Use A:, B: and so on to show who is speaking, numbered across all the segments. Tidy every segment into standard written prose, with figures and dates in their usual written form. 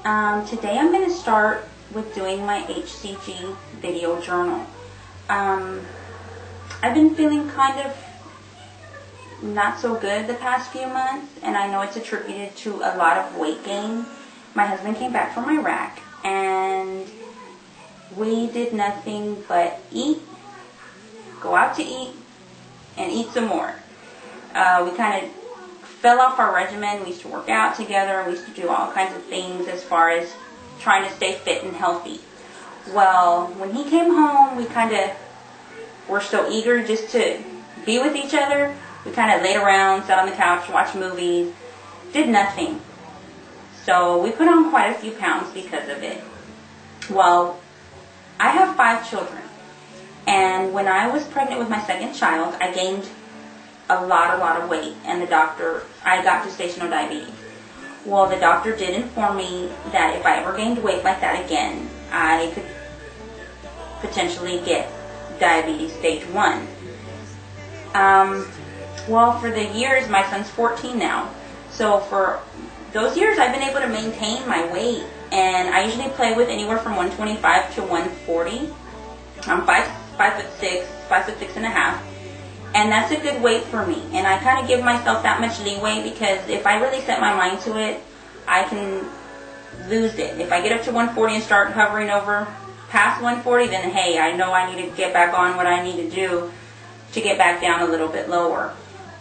A: Today I'm going to start with doing my HCG video journal. I've been feeling kind of not so good the past few months, and I know it's attributed to a lot of weight gain. My husband came back from Iraq, and we did nothing but eat, go out to eat, and eat some more. We kind of fell off our regimen. We used to work out together. We used to do all kinds of things as far as trying to stay fit and healthy. Well, when he came home, we kind of were so eager just to be with each other. We kind of laid around, sat on the couch, watched movies, did nothing. So we put on quite a few pounds because of it. Well, I have 5 children. And when I was pregnant with my second child, I gained a lot of weight. And I got gestational diabetes. Well, the doctor did inform me that if I ever gained weight like that again, I could potentially get diabetes stage 1. Well, for the years, my son's 14 now. So for those years, I've been able to maintain my weight. And I usually play with anywhere from 125 to 140. I'm 5'6", 5'6 and a half. And that's a good weight for me. And I kind of give myself that much leeway because if I really set my mind to it, I can lose it. If I get up to 140 and start hovering over past 140, then hey, I know I need to get back on what I need to do to get back down a little bit lower.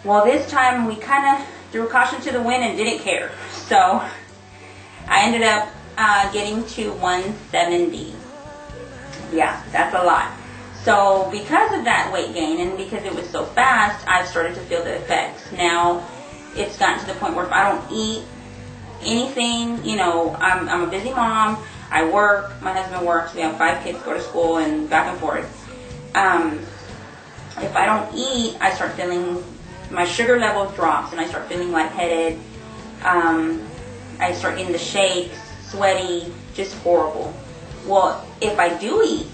A: Well, this time we kind of threw caution to the wind and didn't care. So I ended up getting to 170. Yeah, that's a lot. So because of that weight gain and because it was so fast, I've started to feel the effects. Now it's gotten to the point where if I don't eat anything, you know, I'm a busy mom. I work, my husband works, we have 5 kids go to school and back and forth. If I don't eat, I start feeling, my sugar level drops and I start feeling lightheaded. I start getting the shakes, sweaty, just horrible. Well, if I do eat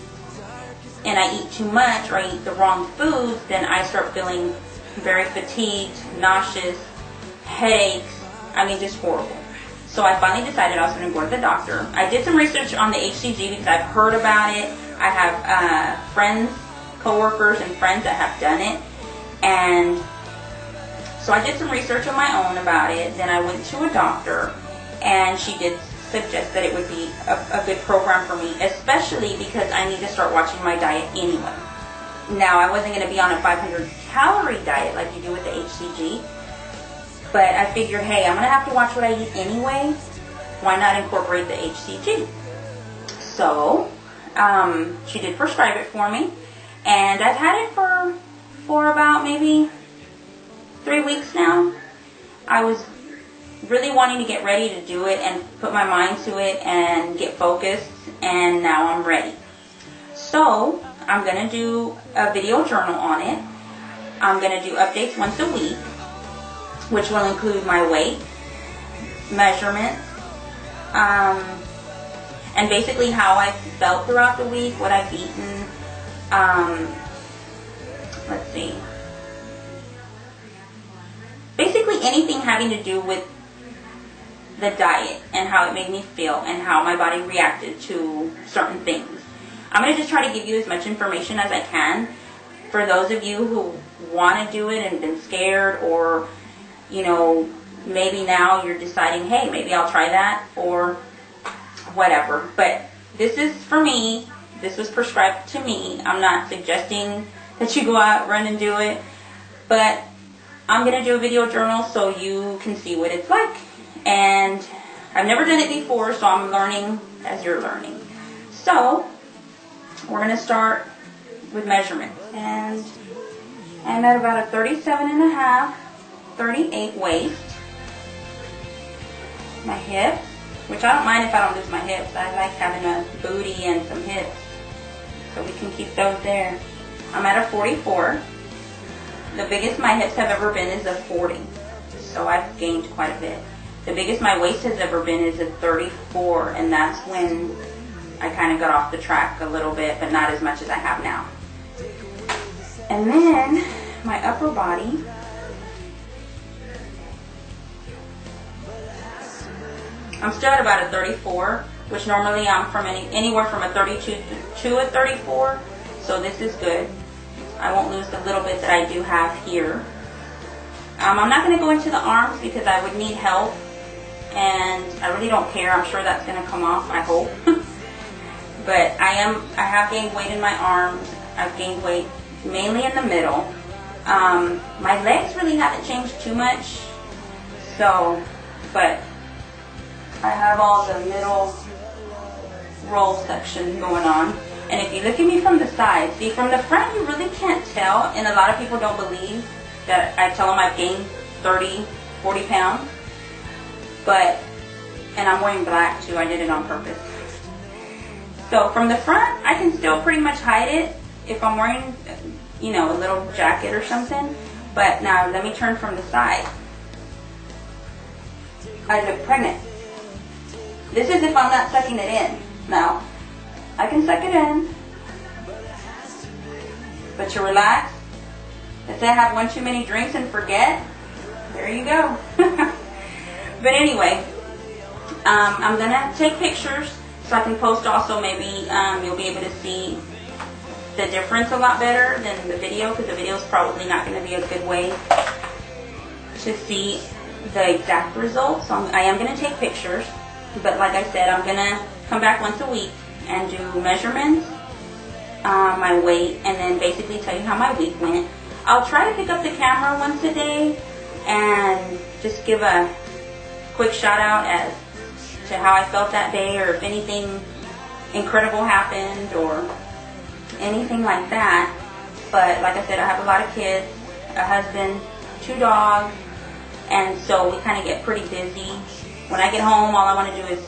A: and I eat too much or I eat the wrong foods, then I start feeling very fatigued, nauseous, headaches, I mean just horrible. So I finally decided I was going to go to the doctor. I did some research on the HCG because I've heard about it. I have friends, coworkers, and friends that have done it. And so I did some research on my own about it. Then I went to a doctor, and she did suggest that it would be a good program for me, especially because I need to start watching my diet anyway. Now, I wasn't going to be on a 500-calorie diet like you do with the HCG, but I figured, hey, I'm going to have to watch what I eat anyway. Why not incorporate the HCG? So she did prescribe it for me, and I've had it for about maybe 3 weeks now. I was really wanting to get ready to do it and put my mind to it and get focused, and now I'm ready. So I'm going to do a video journal on it. I'm going to do updates once a week, which will include my weight, measurements, and basically how I felt throughout the week, what I've eaten. Let's see. Basically anything having to do with the diet and how it made me feel and how my body reacted to certain things. I'm going to just try to give you as much information as I can. For those of you who want to do it and been scared, or you know, maybe now you're deciding, hey, maybe I'll try that or whatever. But this is for me. This was prescribed to me. I'm not suggesting that you go out, run and do it. But I'm going to do a video journal so you can see what it's like. And I've never done it before, so I'm learning as you're learning. So we're going to start with measurements. And I'm at about a 37 and a half, 38 waist. My hips, which I don't mind if I don't lose my hips. I like having a booty and some hips, so we can keep those there. I'm at a 44. The biggest my hips have ever been is a 40, so I've gained quite a bit. The biggest my waist has ever been is a 34, and that's when I kind of got off the track a little bit, but not as much as I have now. And then my upper body, I'm still at about a 34, which normally I'm from anywhere from a 32 to a 34. So this is good. I won't lose the little bit that I do have here. I'm not going to go into the arms because I would need help, and I really don't care. I'm sure that's going to come off, I hope. But I have gained weight in my arms. I've gained weight mainly in the middle. My legs really haven't changed too much. So, but I have all the middle roll section going on. And if you look at me from the side, see from the front you really can't tell, and a lot of people don't believe that I tell them I've gained 30, 40 pounds. But, and I'm wearing black too, I did it on purpose. So from the front, I can still pretty much hide it if I'm wearing, you know, a little jacket or something. But now let me turn from the side. I look pregnant. This is if I'm not sucking it in. Now, I can suck it in, but to relax, let's say I have one too many drinks and forget, there you go. But anyway, I'm going to take pictures so I can post also. Maybe you'll be able to see the difference a lot better than the video, because the video is probably not going to be a good way to see the exact results. So I am going to take pictures, but like I said, I'm going to come back once a week and do measurements, my weight, and then basically tell you how my week went. I'll try to pick up the camera once a day and just give a quick shout out as to how I felt that day, or if anything incredible happened or anything like that. But like I said, I have a lot of kids, a husband, 2 dogs, and so we kind of get pretty busy. When I get home, all I want to do is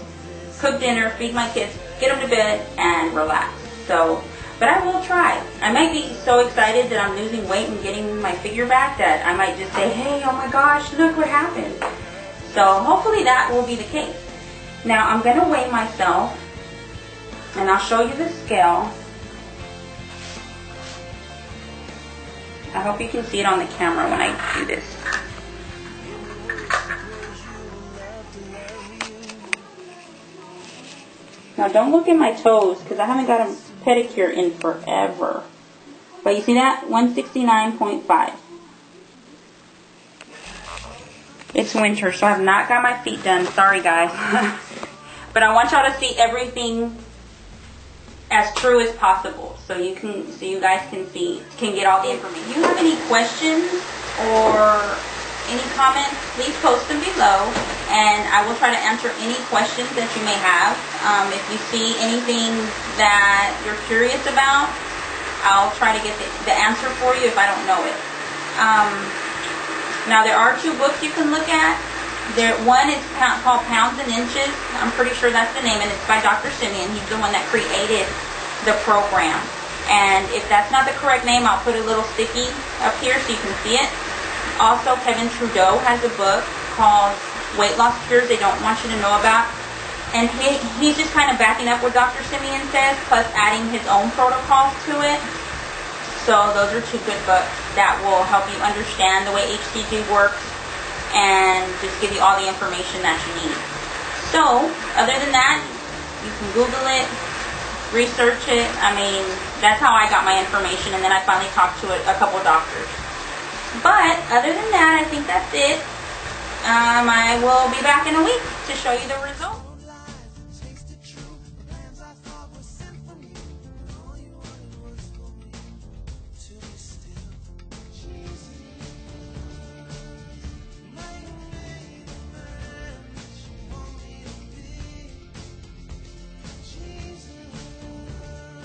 A: cook dinner, feed my kids, get them to bed, and relax. So, but I will try. I might be so excited that I'm losing weight and getting my figure back that I might just say, hey, oh my gosh, look what happened. So hopefully that will be the case. Now I'm going to weigh myself, and I'll show you the scale. I hope you can see it on the camera when I do this. Now don't look at my toes because I haven't got a pedicure in forever. But you see that? 169.5. It's winter, so I have not got my feet done. Sorry guys. But I want y'all to see everything as true as possible, so you guys can get all the information. If you have any questions or any comments, please post them below, and I will try to answer any questions that you may have. If you see anything that you're curious about, I'll try to get the answer for you if I don't know it. Now there are 2 books you can look at. One is called Pounds and Inches. I'm pretty sure that's the name, and it's by Dr. Simeon. He's the one that created the program. And if that's not the correct name, I'll put a little sticky up here so you can see it. Also, Kevin Trudeau has a book called Weight Loss Cures They Don't Want You to Know About. And he's just kind of backing up what Dr. Simeon says, plus adding his own protocols to it. So those are 2 good books that will help you understand the way HCG works and just give you all the information that you need. So, other than that, you can Google it, research it. I mean, that's how I got my information, and then I finally talked to a couple doctors. But other than that, I think that's it. I will be back in a week to show you the results.